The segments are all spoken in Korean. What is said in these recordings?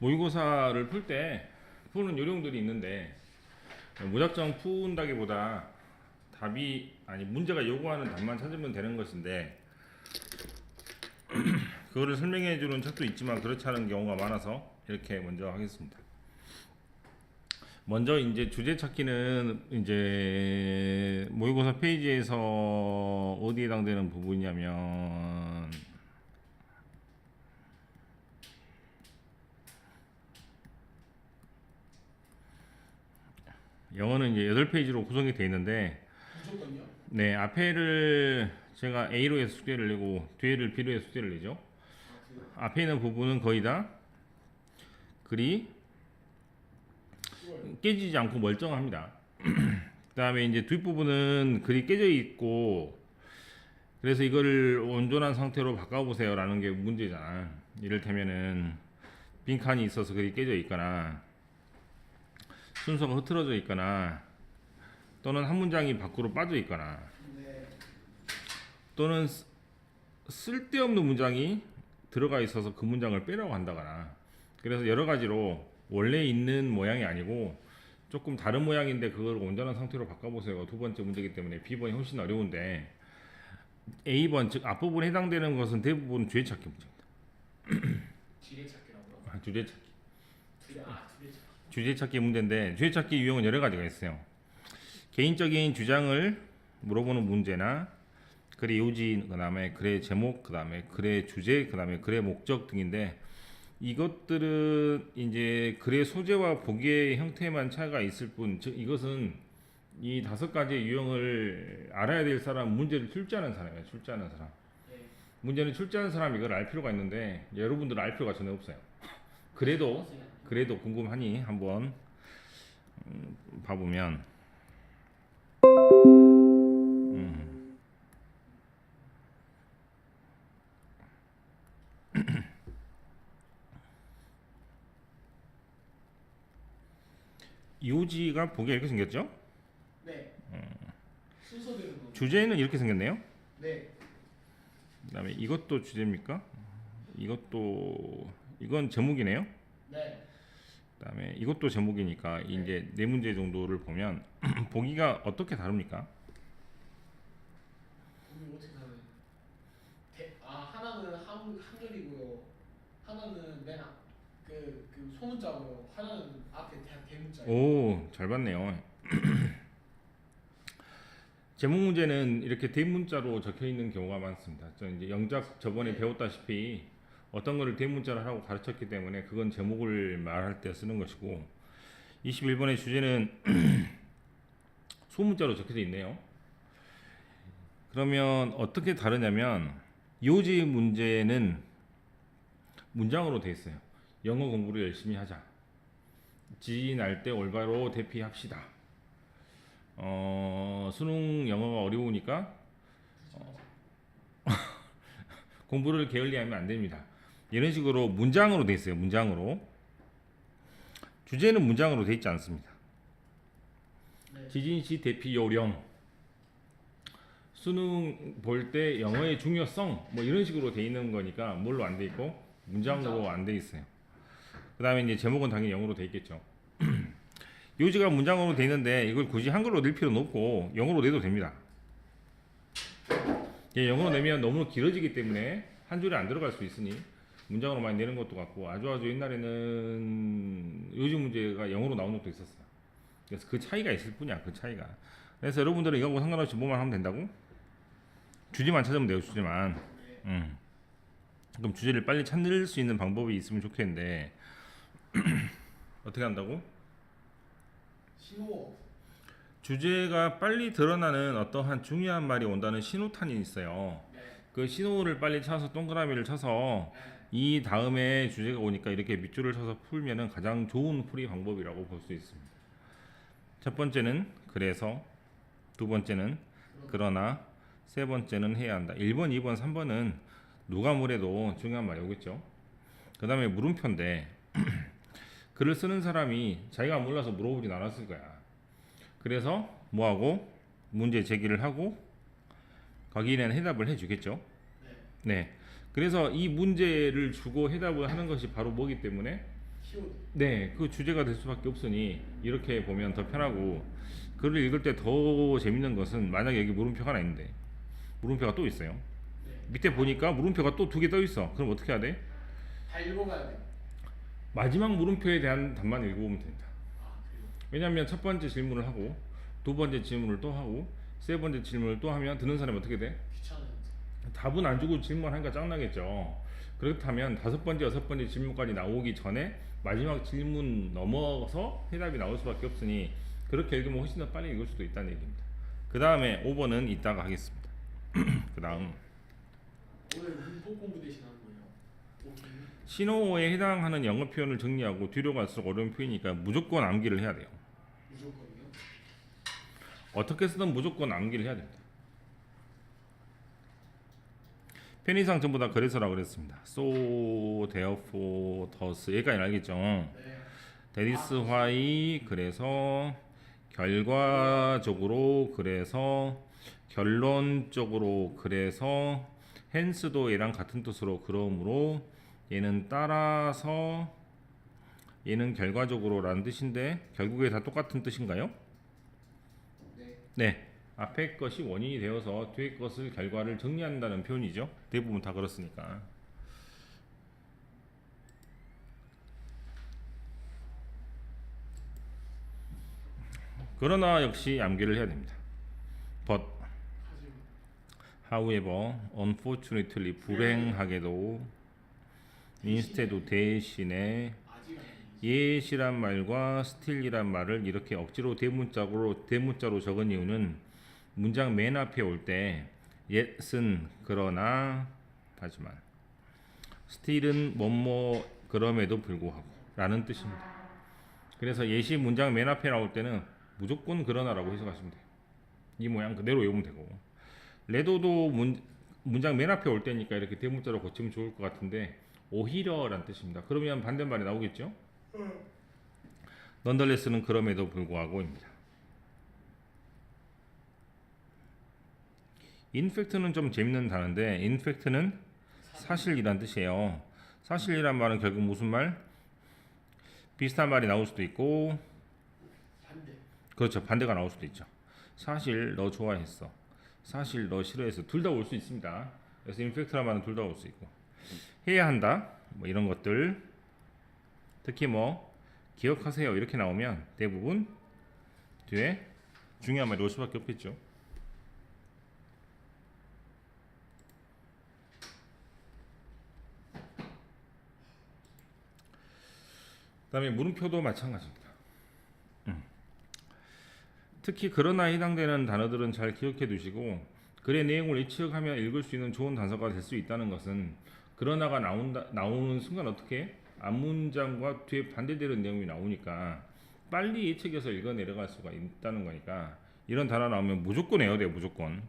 모의고사를 풀 때 푸는 요령들이 있는데 무작정 푼다기보다 답이 아니 문제가 요구하는 답만 찾으면 되는 것인데 그거를 설명해 주는 책도 있지만 그렇지 않은 경우가 많아서 이렇게 먼저 하겠습니다. 먼저 이제 주제 찾기는 이제 모의고사 페이지에서 어디에 해당되는 부분이냐면 영어는 이제 8페이지로 구성이 되어 있는데 무조건요? 네, 앞에를 제가 A로 해서 숙제를 내고 뒤에를 B로 해서 숙제를 내죠. 앞에 있는 부분은 거의 다 글이 깨지지 않고 멀쩡합니다. 그 다음에 이제 뒷부분은 글이 깨져 있고 그래서 이거를 온전한 상태로 바꿔보세요 라는 게 문제잖아. 이를테면은 빈칸이 있어서 글이 깨져 있거나 순서가 흐트러져 있거나 또는 한 문장이 밖으로 빠져 있거나 네. 또는 쓸데없는 문장이 들어가 있어서 그 문장을 빼라고 한다거나 그래서 여러 가지로 원래 있는 모양이 아니고 조금 다른 모양인데 그걸 온전한 상태로 바꿔보세요. 두 번째 문제이기 때문에 B번이 훨씬 어려운데 A번 즉 앞부분에 해당되는 것은 대부분 주제찾기 문제입니다. 지뢰찾기라고요? 주제찾기. 주뢰찾기. 주제찾기 문제인데 주제찾기 유형은 여러 가지가 있어요. 개인적인 주장을 물어보는 문제나 글의 요지, 그 다음에 글의 제목, 그 다음에 글의 주제, 그 다음에 글의 목적 등인데 이것들은 이제 글의 소재와 보기의 형태만 차이가 있을 뿐, 즉 이것은 이 5가지의 유형을 알아야 될 사람, 문제를 출제하는 사람이에요. 출제하는 사람. 네. 문제는 출제하는 사람이 이걸 알 필요가 있는데 여러분들은 알 필요가 전혀 없어요. 그래도 궁금하니 한번 봐보면 요지가 보기가 이렇게 생겼죠? 네. 순서대로. 주제는 이렇게 생겼네요. 네. 그 다음에 이것도 주제입니까? 이건 제목이네요. 네. 그 다음에 이것도 제목이니까 이제 4문제 정도를 보면 보기가 어떻게 다릅니까? 우리 어떻게 하나요? 하나는 한글이고요. 하나는 그 소문자고요. 하나는 앞에 대문자예요. 오, 잘 봤네요. 제목 문제는 이렇게 대문자로 적혀 있는 경우가 많습니다. 저 이제 영작 저번에 배웠다시피 어떤 거를 대문자로 하고 가르쳤기 때문에 그건 제목을 말할 때 쓰는 것이고 21번의 주제는 소문자로 적혀져 있네요. 그러면 어떻게 다르냐면 요지 문제는 문장으로 되어 있어요. 영어 공부를 열심히 하자. 지진이 날 때 올바로 대피합시다. 수능 영어가 어려우니까 공부를 게을리하면 안 됩니다. 이런 식으로 문장으로 돼 있어요. 문장으로. 주제는 문장으로 돼 있지 않습니다. 네. 지진시 대피 요령. 수능 볼 때 영어의 중요성 뭐 이런 식으로 돼 있는 거니까 뭘로 안 돼 있고 문장으로 안 돼 있어요. 그다음에 이제 제목은 당연히 영어로 돼 있겠죠. 요지가 문장으로 돼 있는데 이걸 굳이 한글로 낼 필요는 없고 영어로 내도 됩니다. 영어로 내면 너무 길어지기 때문에 한 줄에 안 들어갈 수 있으니 문장으로 많이 내는 것도 같고 아주 옛날에는 요지 문제가 영어로 나온 것도 있었어요. 그래서 그 차이가 있을 뿐이야. 그 차이가. 그래서 여러분들은 이거하고 상관없이 뭐만 하면 된다고? 주제만 찾으면 돼요. 주제만. 그럼 주제를 빨리 찾을 수 있는 방법이 있으면 좋겠는데 어떻게 한다고? 신호. 주제가 빨리 드러나는 어떠한 중요한 말이 온다는 신호탄이 있어요. 네. 그 신호를 빨리 쳐서 동그라미를 쳐서 이 다음에 주제가 오니까 이렇게 밑줄을 쳐서 풀면은 가장 좋은 풀이 방법이라고 볼 수 있습니다. 첫 번째는 그래서, 두 번째는 그러나, 세 번째는 해야 한다. 1번, 2번, 3번은 누가 뭐래도 중요한 말이 오겠죠. 그 다음에 물음표인데 글을 쓰는 사람이 자기가 몰라서 물어보진 않았을 거야. 그래서 뭐하고 문제 제기를 하고 거기에는 해답을 해주겠죠. 네. 그래서 이 문제를 주고 해답을 하는 것이 바로 뭐기 때문에 POD. 네, 그 주제가 될 수밖에 없으니 이렇게 보면 더 편하고 글을 읽을 때 더 재밌는 것은 만약에 여기 물음표가 하나 있는데 물음표가 또 있어요. 네. 밑에 보니까 물음표가 또 2개 떠 있어. 그럼 어떻게 해야 돼? 다 읽어가야 돼. 마지막 물음표에 대한 답만 읽어보면 된다. 아 그래요? 왜냐하면 첫 번째 질문을 하고 두 번째 질문을 또 하고 세 번째 질문을 또 하면 듣는 사람이 어떻게 돼? 귀찮은데. 답은 안 주고 질문하니까 짱나겠죠. 그렇다면 다섯 번째, 여섯 번째 질문까지 나오기 전에 마지막 질문 넘어서 해답이 나올 수밖에 없으니 그렇게 읽으면 훨씬 더 빨리 읽을 수도 있다는 얘기입니다. 그 다음에 5번은 이따가 하겠습니다. 그 다음 오늘 문법 공부 대신 하는 거예요. 오케이. 신호어에 해당하는 영어 표현을 정리하고 뒤로 갈수록 어려운 표현이니까 무조건 암기를 해야 돼요. 무조건이요? 어떻게 쓰든 무조건 암기를 해야 됩니다. 편의상 전부 다 그래서라고 그랬습니다. So, therefore, thus 여기까지 알겠죠? 네. That is why 그래서 결과적으로 그래서 결론적으로 그래서 hence도 얘랑 같은 뜻으로 그러므로 얘는 따라서 얘는 결과적으로라는 뜻인데 결국에 다 똑같은 뜻인가요? 네. 네. 앞에 것이 원인이 되어서 뒤에 것을 결과를 정리한다는 표현이죠. 대부분 다 그렇으니까. 그러나 역시 암기를 해야 됩니다. But, 하지만 however, unfortunately 불행하게도 instead 대신에 아직 아니지. yet이란 말과 still이란 말을 이렇게 억지로 대문자로 적은 이유는 문장 맨 앞에 올 때 yet은 그러나 하지만 still은 뭐뭐 그럼에도 불구하고 라는 뜻입니다. 그래서 yet이 문장 맨 앞에 나올 때는 무조건 그러나라고 해석하시면 돼요. 이 모양 그대로 외우면 되고 레도도 문장 맨 앞에 올 때니까 이렇게 대문자로 고치면 좋을 것 같은데 오히려라는 뜻입니다. 그러면 반대말이 나오겠죠? nonetheless는 그럼에도 불구하고입니다. in fact는 좀 재밌는 단어인데 in fact는 사실이란 뜻이에요. 사실이란 말은 결국 무슨 말? 비슷한 말이 나올 수도 있고 반대. 그렇죠. 반대가 나올 수도 있죠. 사실 너 좋아했어. 사실 너 싫어했어. 둘 다 올 수 있습니다. 그래서 in fact란 말은 둘 다 올 수 있고 해야 한다. 뭐 이런 것들 특히 뭐 기억하세요 이렇게 나오면 대부분 뒤에 중요한 말이 올 수밖에 없겠죠. 그 다음에 물음표도 마찬가지입니다. 특히 그러나 해당되는 단어들은 잘 기억해 두시고 글의 내용을 예측하며 읽을 수 있는 좋은 단서가 될 수 있다는 것은 그러나가 나오는 순간 어떻게 앞문장과 뒤에 반대되는 내용이 나오니까 빨리 예측해서 읽어 내려갈 수가 있다는 거니까 이런 단어 나오면 무조건 외워야 돼요. 무조건.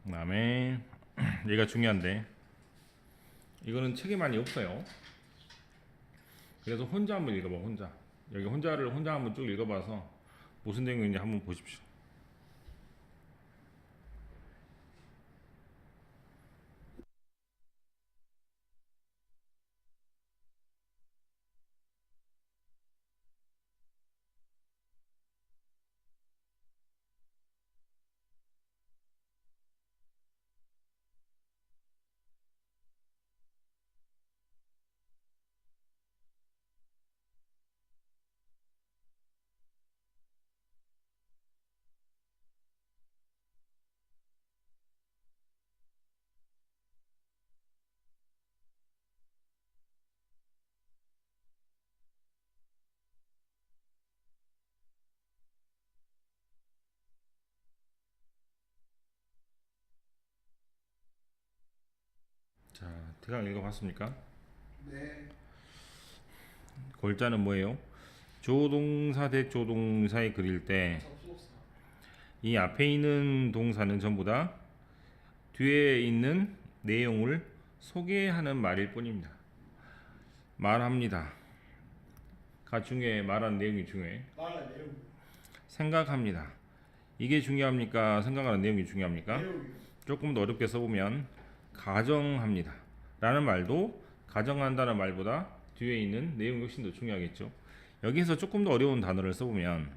그 다음에 얘가 중요한데 이거는 책에 많이 없어요. 그래서 혼자 한번 읽어봐. 혼자 여기 혼자 한번 쭉 읽어봐서 무슨 내용인지 한번 보십시오. 자, 대강 읽어봤습니까? 네. 골자는 뭐예요? 조동사 대 조동사에 그릴 때 접속사. 이 앞에 있는 동사는 전부 다 뒤에 있는 내용을 소개하는 말일 뿐입니다. 말합니다. 가 중에 말하는 내용이 중요해. 말할 내용. 생각합니다. 이게 중요합니까? 생각하는 내용이 중요합니까? 내용이요. 조금 더 어렵게 써보면 가정합니다 라는 말도 가정한다는 말보다 뒤에 있는 내용이 훨씬 더 중요하겠죠. 여기서 조금 더 어려운 단어를 써보면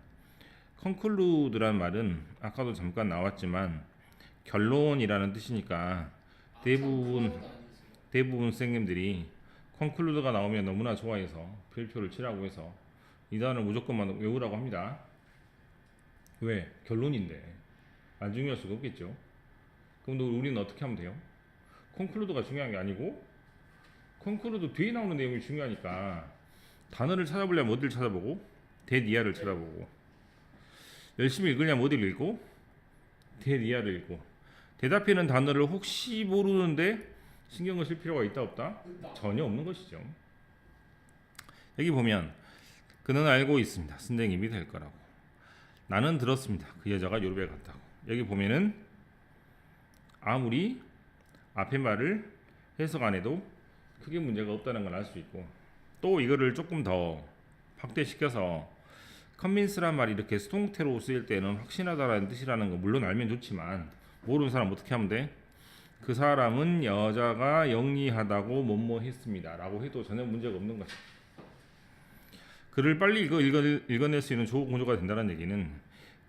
conclude라는 말은 아까도 잠깐 나왔지만 결론이라는 뜻이니까 대부분 플라워도 아니었어요. 대부분 선생님들이 conclude가 나오면 너무나 좋아해서 별표를 치라고 해서 이 단어를 무조건만 외우라고 합니다. 왜? 결론인데 안 중요할 수가 없겠죠. 그럼 우리는 어떻게 하면 돼요? conclude가 중요한 게 아니고 conclude 뒤에 나오는 내용이 중요하니까 단어를 찾아보려면 어디를 찾아보고 대니아를 찾아보고 열심히 읽으려면 어디를 읽고 대니아를 읽고 대답하는 단어를 혹시 모르는데 신경을 쓸 필요가 있다 없다? 있다. 전혀 없는 것이죠. 여기 보면 그는 알고 있습니다. 선생님이 될 거라고. 나는 들었습니다. 그 여자가 유럽에 갔다고. 여기 보면은 아무리 앞에 말을 해석 안 해도 크게 문제가 없다는 걸 알 수 있고 또 이거를 조금 더 확대시켜서 컨빈스란 말이 이렇게 수동태로 쓰일 때는 확신하다라는 뜻이라는 거 물론 알면 좋지만 모르는 사람 어떻게 하면 돼? 그 사람은 여자가 영리하다고 뭐뭐 했습니다 라고 해도 전혀 문제가 없는 것이죠. 글을 빨리 읽어낼 수 있는 좋은 구조가 된다는 얘기는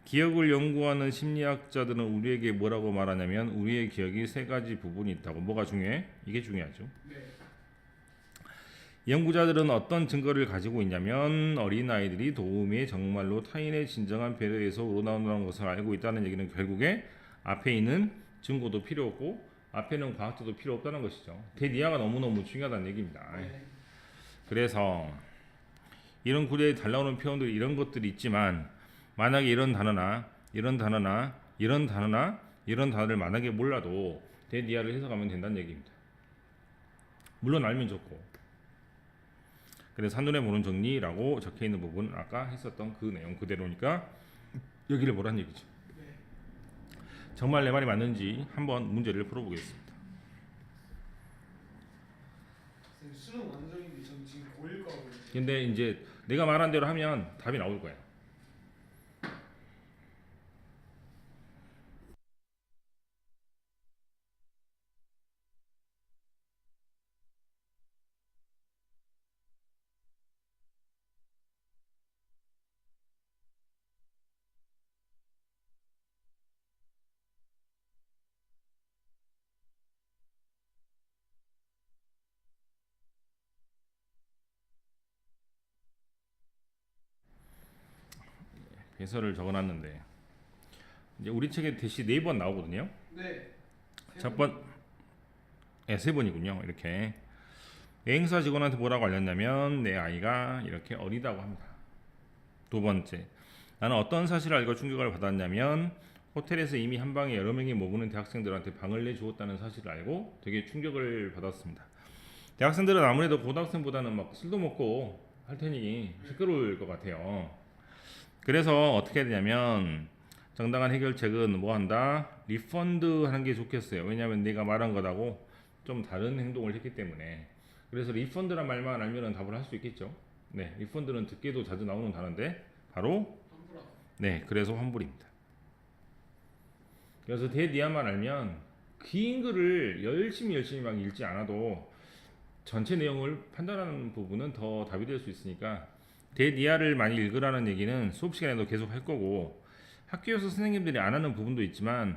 기억을 연구하는 심리학자들은 우리에게 뭐라고 말하냐면 우리의 기억이 세 가지 부분이 있다고. 뭐가 중요해? 이게 중요하죠. 네. 연구자들은 어떤 증거를 가지고 있냐면 어린아이들이 도움이 정말로 타인의 진정한 배려에서 우러나온다는 것을 알고 있다는 얘기는 결국에 앞에 있는 증거도 필요 없고 앞에 있는 과학자도 필요 없다는 것이죠. 대니아가 너무너무 중요하다는 얘기입니다. 네. 그래서 이런 구조에 잘 나오는 표현들이 이런 것들이 있지만 만약에 이런 단어나 이런 단어나 이런 단어나 이런 단어를 만약에 몰라도 대니아를 해석하면 된다는 얘기입니다. 물론 알면 좋고. 그래서 한눈에 보는 정리라고 적혀 있는 부분 아까 했었던 그 내용 그대로니까 여기를 보란 얘기죠. 네. 정말 내 말이 맞는지 한번 문제를 풀어보겠습니다. 선생님 수능 완성인데 전 지금 고1 거고. 근데 이제 내가 말한 대로 하면 답이 나올 거야. 배설을 적어놨는데 이제 우리 책에 대시 4번 나오거든요. 네. 첫 번, 세 번이군요. 이렇게 여행사 직원한테 뭐라고 알렸냐면 내 아이가 이렇게 어리다고 합니다. 두 번째, 나는 어떤 사실을 알고 충격을 받았냐면 호텔에서 이미 한 방에 여러 명이 머무는 대학생들한테 방을 내주었다는 사실을 알고 되게 충격을 받았습니다. 대학생들은 아무래도 고등학생보다는 막 술도 먹고 할 테니 시끄러울 것 같아요. 그래서 어떻게 해야 되냐면 정당한 해결책은 뭐 한다? 리펀드 하는 게 좋겠어요. 왜냐하면 내가 말한 것하고 좀 다른 행동을 했기 때문에. 그래서 리펀드란 말만 알면 답을 할 수 있겠죠. 네, 리펀드는 듣기도 자주 나오는 단어인데 바로 환불하다. 네, 그래서 환불입니다. 그래서 대니아만 알면 긴 글을 열심히 막 읽지 않아도 전체 내용을 판단하는 부분은 더 답이 될 수 있으니까 대니아를 많이 읽으라는 얘기는 수업 시간에도 계속 할 거고 학교에서 선생님들이 안 하는 부분도 있지만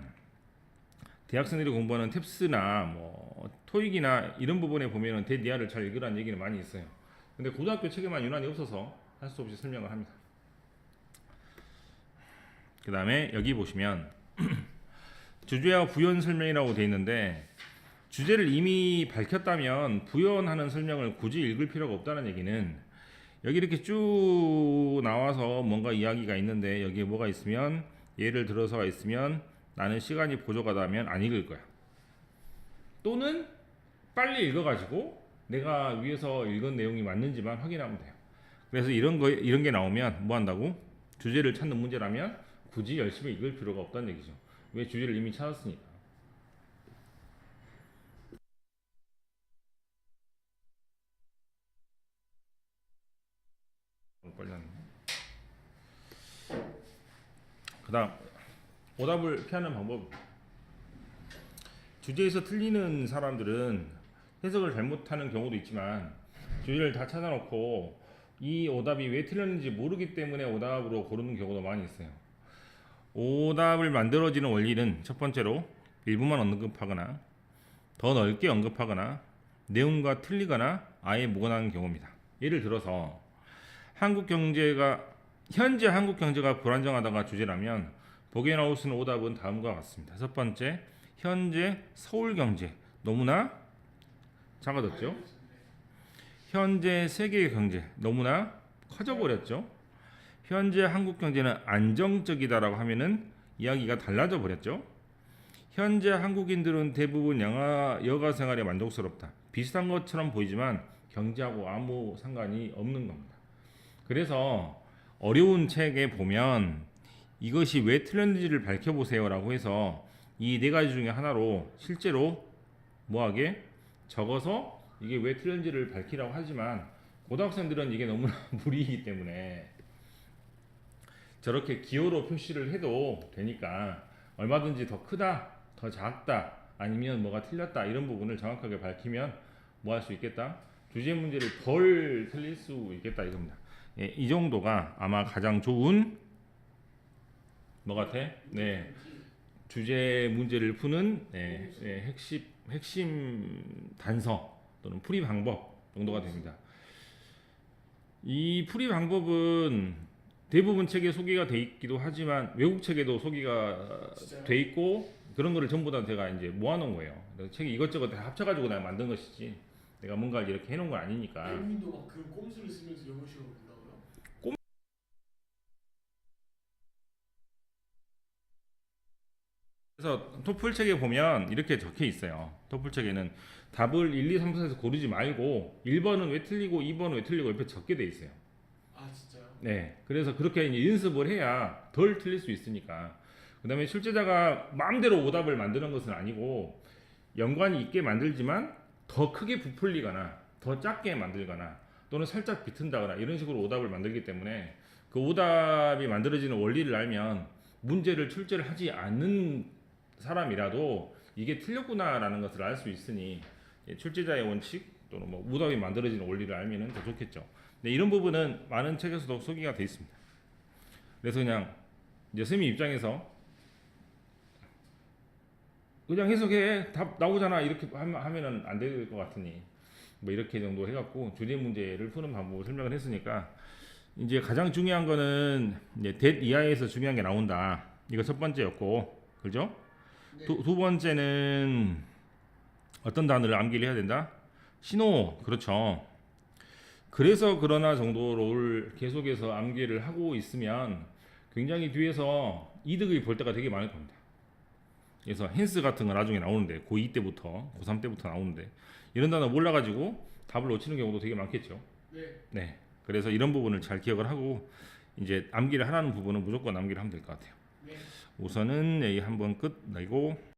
대학생들이 공부하는 탭스나 뭐 토익이나 이런 부분에 보면은 대니아를 잘 읽으라는 얘기는 많이 있어요. 근데 고등학교 책에만 유난히 없어서 할 수 없이 설명을 합니다. 그 다음에 여기 보시면 주제와 부연 설명이라고 되어 있는데 주제를 이미 밝혔다면 부연하는 설명을 굳이 읽을 필요가 없다는 얘기는 여기 이렇게 쭉 나와서 뭔가 이야기가 있는데 여기에 뭐가 있으면 예를 들어서가 있으면 나는 시간이 부족하다면 안 읽을 거야. 또는 빨리 읽어가지고 내가 위에서 읽은 내용이 맞는지만 확인하면 돼요. 그래서 이런 게 나오면 뭐 한다고? 주제를 찾는 문제라면 굳이 열심히 읽을 필요가 없다는 얘기죠. 왜? 주제를 이미 찾았으니까. 빨리 하네. 그 다음 오답을 피하는 방법. 주제에서 틀리는 사람들은 해석을 잘못하는 경우도 있지만 주제를 다 찾아놓고 이 오답이 왜 틀렸는지 모르기 때문에 오답으로 고르는 경우도 많이 있어요. 오답을 만들어지는 원리는 첫 번째로 일부만 언급하거나 더 넓게 언급하거나 내용과 틀리거나 아예 무관한 경우입니다. 예를 들어서 현재 한국 경제가 불안정하다가 주제라면 보기에 나올 수 있는 오답은 다음과 같습니다. 첫 번째, 현재 서울 경제 너무나 작아졌죠. 현재 세계 경제 너무나 커져버렸죠. 현재 한국 경제는 안정적이다라고 하면은 이야기가 달라져 버렸죠. 현재 한국인들은 대부분 여가 생활에 만족스럽다. 비슷한 것처럼 보이지만 경제하고 아무 상관이 없는 겁니다. 그래서 어려운 책에 보면 이것이 왜 틀렸는지를 밝혀보세요라고 해서 이 네 가지 중에 하나로 실제로 뭐하게 적어서 이게 왜 틀렸는지를 밝히라고 하지만 고등학생들은 이게 너무나 무리이기 때문에 저렇게 기호로 표시를 해도 되니까 얼마든지 더 크다, 더 작다, 아니면 뭐가 틀렸다 이런 부분을 정확하게 밝히면 뭐 할 수 있겠다? 주제 문제를 덜 틀릴 수 있겠다 이겁니다. 예, 이 정도가 아마 가장 좋은 뭐 같아? 네, 주제 문제를 푸는 핵심 단서 또는 풀이 방법 정도가 됩니다. 이 풀이 방법은 대부분 책에 소개가 돼 있기도 하지만 외국 책에도 소개가 돼 있고 그런 거를 전부 다 제가 이제 모아놓은 거예요. 그래서 책이 이것저것 다 합쳐가지고 내가 만든 것이지 내가 뭔가 이렇게 해놓은 건 아니니까. 배우님도 막 그 꼼수를 쓰면서 영어 시험 본다고요? 그래서 토플 책에 보면 이렇게 적혀 있어요. 토플 책에는 답을 1, 2, 3, 4에서 고르지 말고 1번은 왜 틀리고 2번은 왜 틀리고 옆에 적게 돼 있어요. 아 진짜요? 네, 그래서 그렇게 이제 연습을 해야 덜 틀릴 수 있으니까. 그 다음에 출제자가 마음대로 오답을 만드는 것은 아니고 연관이 있게 만들지만 더 크게 부풀리거나 더 작게 만들거나 또는 살짝 비튼다거나 이런 식으로 오답을 만들기 때문에 그 오답이 만들어지는 원리를 알면 문제를 출제를 하지 않는 사람이라도 이게 틀렸구나라는 것을 알 수 있으니 출제자의 원칙 또는 뭐 오답이 만들어지는 원리를 알면은 더 좋겠죠. 네, 이런 부분은 많은 책에서도 소개가 되어 있습니다. 그래서 그냥 이제 선생님 입장에서 그냥 해석해 답 나오잖아 이렇게 하면은 안 될 것 같으니 뭐 이렇게 정도 해갖고 주제 문제를 푸는 방법을 설명을 했으니까 이제 가장 중요한 거는 이제 that 이하에서 중요한 게 나온다. 이거 첫 번째였고, 그죠? 네. 두 번째는 어떤 단어를 암기를 해야 된다? 신호, 그렇죠. 그래서 그러나 정도를 계속해서 암기를 하고 있으면 굉장히 뒤에서 이득을 볼 때가 되게 많을 겁니다. 그래서 헨스 같은 거 나중에 나오는데 고2 때부터 고3 때부터 나오는데 이런 단어 몰라가지고 답을 놓치는 경우도 되게 많겠죠. 네. 네, 그래서 이런 부분을 잘 기억을 하고 이제 암기를 하라는 부분은 무조건 암기를 하면 될 것 같아요. 네. 우선은 여기 한번 끝 내고